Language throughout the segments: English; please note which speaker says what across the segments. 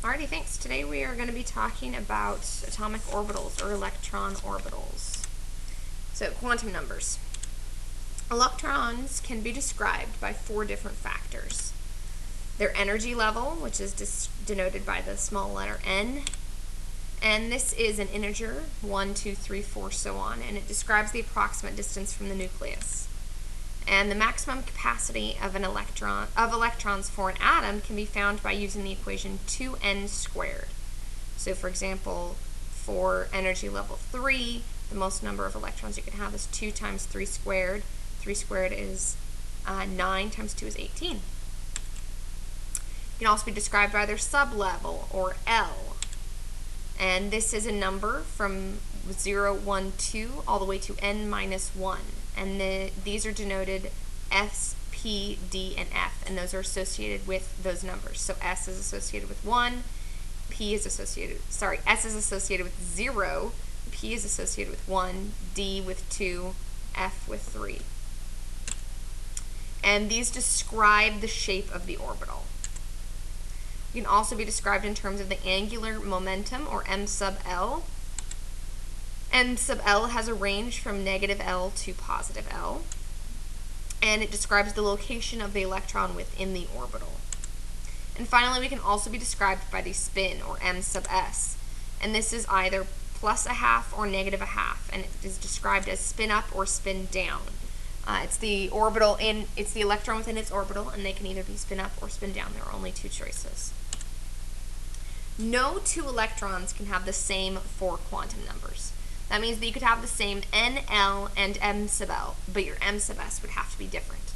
Speaker 1: Alrighty, thanks. Today we are going to be talking about atomic orbitals or electron orbitals. So, quantum numbers. Electrons can be described by four different factors. Their energy level, which is denoted by the small letter n, and this is an integer, 1, 2, 3, 4, so on, and it describes the approximate distance from the nucleus. And the maximum capacity of electrons for an atom can be found by using the equation 2n squared. So for example, for energy level 3, the most number of electrons you can have is 2 times 3 squared. 3 squared is 9 times 2 is 18. It can also be described by their sublevel, or L. And this is a number from 0, 1, 2, all the way to n minus 1. And these are denoted S, P, D, and F, and those are associated with those numbers. So S is associated with 1, S is associated with 0, P is associated with 1, D with 2, F with 3. And these describe the shape of the orbital. It can also be described in terms of the angular momentum, or m sub L. M sub L has a range from negative L to positive L, and it describes the location of the electron within the orbital. And finally, we can also be described by the spin, or m sub S, and this is either plus a half or negative a half, and it is described as spin up or spin down. It's the electron within its orbital, and they can either be spin up or spin down. There are only two choices. No two electrons can have the same four quantum numbers. That means that you could have the same NL and M sub L, but your M sub S would have to be different.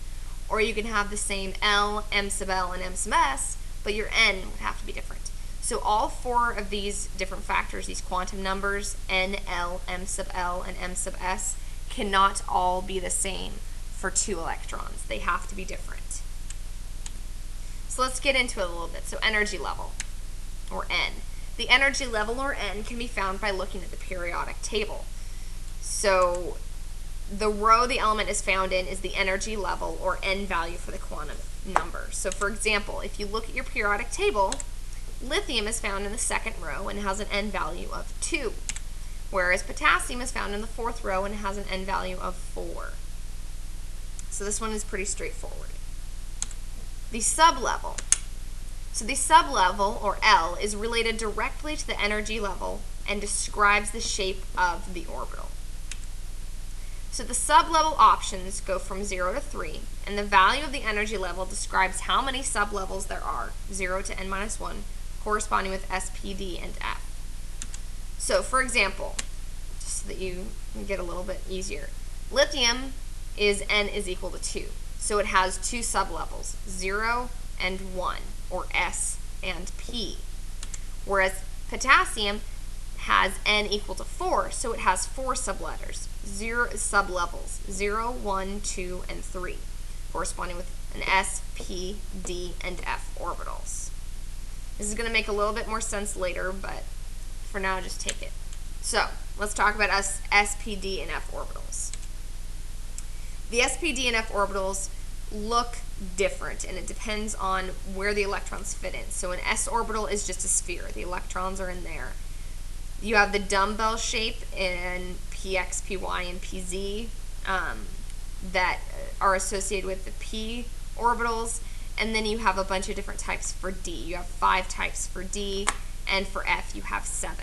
Speaker 1: Or you can have the same L, M sub L, and M sub S, but your N would have to be different. So all four of these different factors, these quantum numbers, N, L, M sub L, and M sub S, cannot all be the same for two electrons. They have to be different. So let's get into it a little bit. So energy level, or N. The energy level, or N, can be found by looking at the periodic table. So the row the element is found in is the energy level, or N value for the quantum number. So for example, if you look at your periodic table, lithium is found in the second row and has an N value of 2, whereas potassium is found in the fourth row and has an N value of 4. So this one is pretty straightforward. The sublevel. So the sublevel, or L, is related directly to the energy level and describes the shape of the orbital. So the sublevel options go from 0 to 3, and the value of the energy level describes how many sublevels there are, 0 to n minus 1, corresponding with S, P, D, and F. So for example, just so that you can get a little bit easier, lithium is N is equal to 2. So it has two sublevels, 0 and 1. Or S and P. Whereas potassium has N equal to 4, so it has 4 sublevels, 0, 1, 2, and 3, corresponding with an S, P, D, and F orbitals. This is going to make a little bit more sense later, but for now, just take it. So, let's talk about S, P, D, and F orbitals. The S, P, D, and F orbitals look different, and it depends on where the electrons fit in. So an S orbital is just a sphere. The electrons are in there. You have the dumbbell shape in PX, PY, and PZ that are associated with the P orbitals, and then you have a bunch of different types for D. You have 5 types for D, and for F you have 7.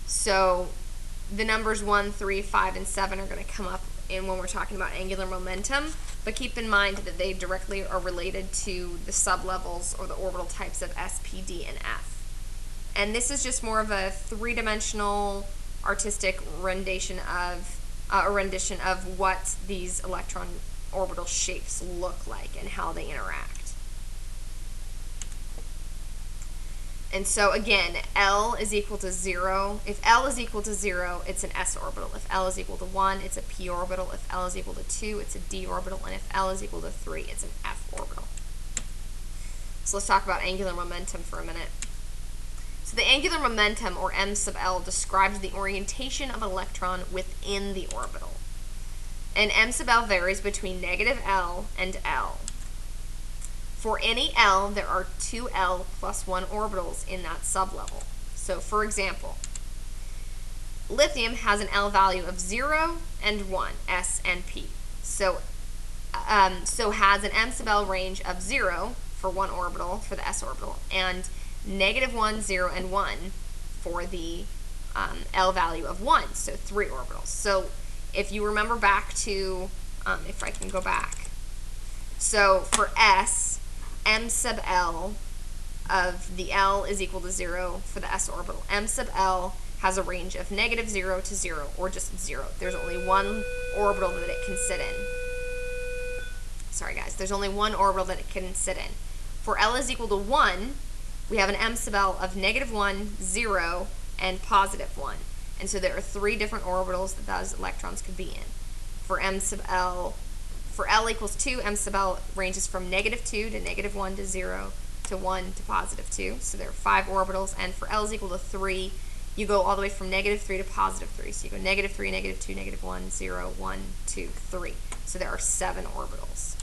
Speaker 1: So the numbers 1, 3, 5, and 7 are going to come up in when we're talking about angular momentum, but keep in mind that they directly are related to the sublevels or the orbital types of S, P, D, and F. And this is just more of a three-dimensional artistic rendition of what these electron orbital shapes look like and how they interact. And so again, L is equal to 0. If L is equal to 0, it's an S orbital. If L is equal to 1, it's a P orbital. If L is equal to 2, it's a D orbital. And if L is equal to 3, it's an F orbital. So let's talk about angular momentum for a minute. So the angular momentum, or m sub L, describes the orientation of an electron within the orbital. And m sub L varies between negative L and L. For any L, there are 2L plus 1 orbitals in that sublevel. So for example, lithium has an L value of 0 and 1, S and P. So has an M sub L range of 0 for one orbital, for the S orbital, and -1, 0, and 1 for the L value of 1, so 3 orbitals. So if you remember back to, if I can go back, so for S, M sub L of the L is equal to 0 for the S orbital. M sub L has a range of -0 to 0, or just 0. There's only one orbital that it can sit in. Sorry guys, there's only one orbital that it can sit in. For L is equal to 1, we have an M sub L of -1, 0, and +1. And so there are 3 different orbitals that those electrons could be in. For M sub L, for L equals 2, M sub L ranges from -2 to -1 to 0 to 1 to +2. So there are 5 orbitals. And for L is equal to 3, you go all the way from -3 to +3. So you go -3, -2, -1, 0, 1, 2, 3. So there are 7 orbitals.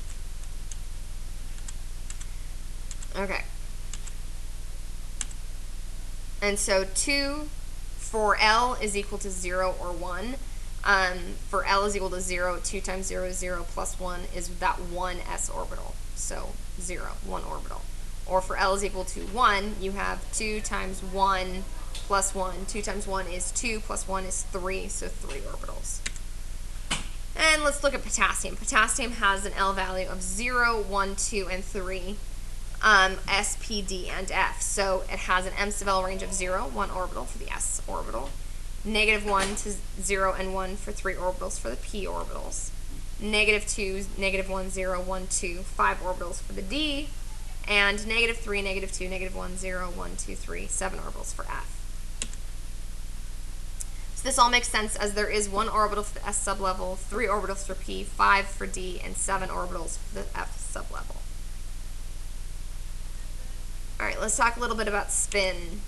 Speaker 1: Okay. And so 2 for L is equal to 0 or 1. For L is equal to 0, 2 times 0 is 0, plus 1 is that 1 S orbital. So 0, 1 orbital. Or for L is equal to 1, you have 2 times 1 plus 1. 2 times 1 is 2, plus 1 is 3, so 3 orbitals. And let's look at potassium. Potassium has an L value of 0, 1, 2, and 3. S, P, D, and F. So it has an M sub L range of 0, 1 orbital for the S orbital, -1 to 0 and 1 for 3 orbitals for the P orbitals, -2, -1, 0, 1, 2, 5 orbitals for the D, and -3, -2, -1, 0, 1, 2, 3, 7 orbitals for F. So this all makes sense as there is 1 orbital for the S sublevel, 3 orbitals for P, 5 for D, and 7 orbitals for the F sublevel. All right, let's talk a little bit about spin.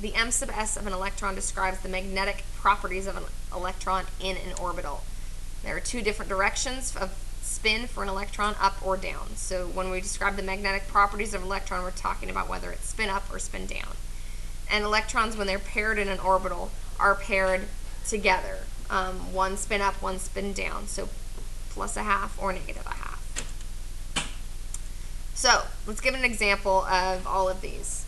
Speaker 1: The M sub S of an electron describes the magnetic properties of an electron in an orbital. There are 2 different directions of spin for an electron, up or down. So when we describe the magnetic properties of an electron, we're talking about whether it's spin up or spin down. And electrons, when they're paired in an orbital, are paired together. One spin up, one spin down. So +1/2 or -1/2. So let's give an example of all of these.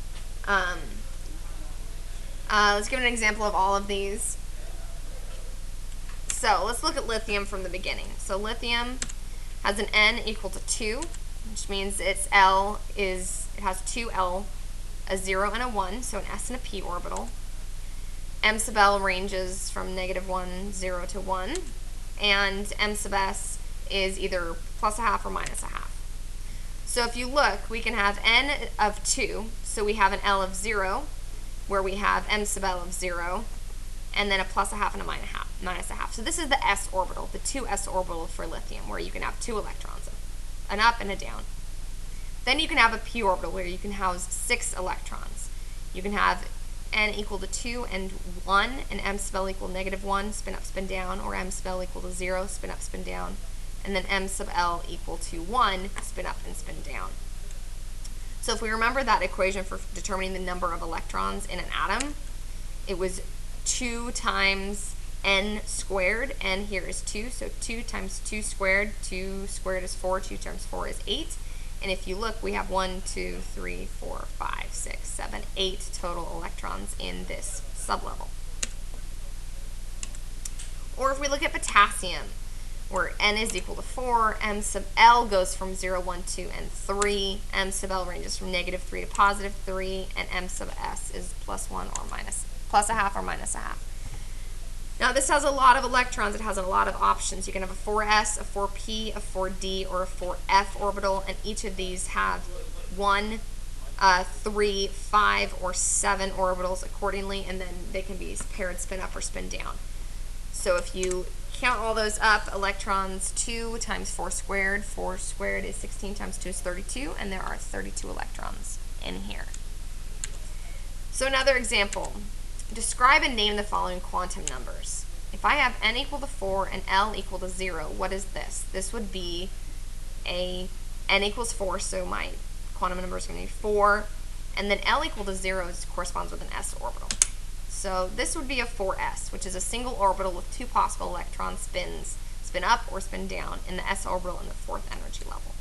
Speaker 1: So let's look at lithium from the beginning. So lithium has an N equal to 2, which means its L is, it has 2 L, a 0 and a 1, so an S and a P orbital. M sub L ranges from -1, 0 to 1, and M sub S is either +1/2 or -1/2. So if you look, we can have N of 2, so we have an L of 0, where we have M sub L of 0, and then a +1/2 and a -1/2. So this is the S orbital, the 2s orbital for lithium, where you can have 2 electrons, an up and a down. Then you can have a P orbital, where you can house 6 electrons. You can have N equal to 2 and 1, and M sub L equal -1, spin up, spin down, or M sub L equal to 0, spin up, spin down, and then M sub L equal to 1, spin up and spin down. So if we remember that equation for determining the number of electrons in an atom, it was 2 times N squared, and here is 2, so 2 times 2 squared, 2 squared is 4, 2 times 4 is 8, and if you look, we have 1, 2, 3, 4, 5, 6, 7, 8 total electrons in this sublevel. Or if we look at potassium, where N is equal to 4, M sub L goes from 0, 1, 2, and 3. M sub L ranges from -3 to +3, and M sub S is +1 or +1/2 or -1/2. Now this has a lot of electrons, it has a lot of options. You can have a 4s, a 4p, a 4d, or a 4f orbital, and each of these have 1, 3, 5, or 7 orbitals accordingly, and then they can be paired spin up or spin down. So if you count all those up, electrons, 2 times 4 squared. 4 squared is 16 times 2 is 32, and there are 32 electrons in here. So another example. Describe and name the following quantum numbers. If I have N equal to 4 and L equal to 0, what is this? This would be a n equals 4, so my quantum number is going to be 4. And then L equal to 0 corresponds with an s orbital. So this would be a 4s, which is a single orbital with 2 possible electron spins, spin up or spin down, in the s orbital in the 4th energy level.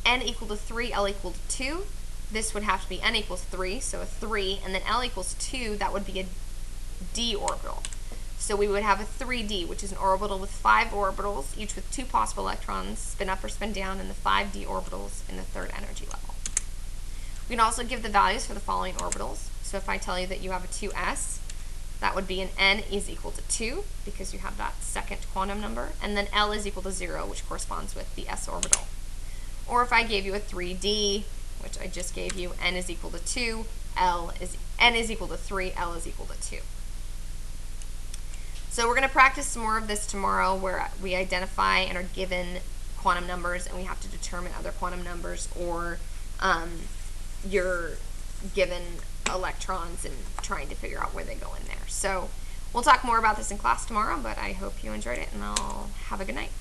Speaker 1: N equal to 3, L equal to 2. This would have to be n equals 3, so a 3, and then L equals 2, that would be a d orbital. So we would have a 3d, which is an orbital with 5 orbitals, each with 2 possible electrons, spin up or spin down, in the 5d orbitals in the 3rd energy level. We can also give the values for the following orbitals. So if I tell you that you have a 2s, that would be an n is equal to 2, because you have that second quantum number, and then L is equal to 0, which corresponds with the s orbital. Or if I gave you a 3d, which I just gave you, n is equal to 2, n is equal to 3, L is equal to 2. So we're going to practice some more of this tomorrow, where we identify and are given quantum numbers, and we have to determine other quantum numbers, or you're given electrons and trying to figure out where they go in there. So we'll talk more about this in class tomorrow, but I hope you enjoyed it, and I'll have a good night.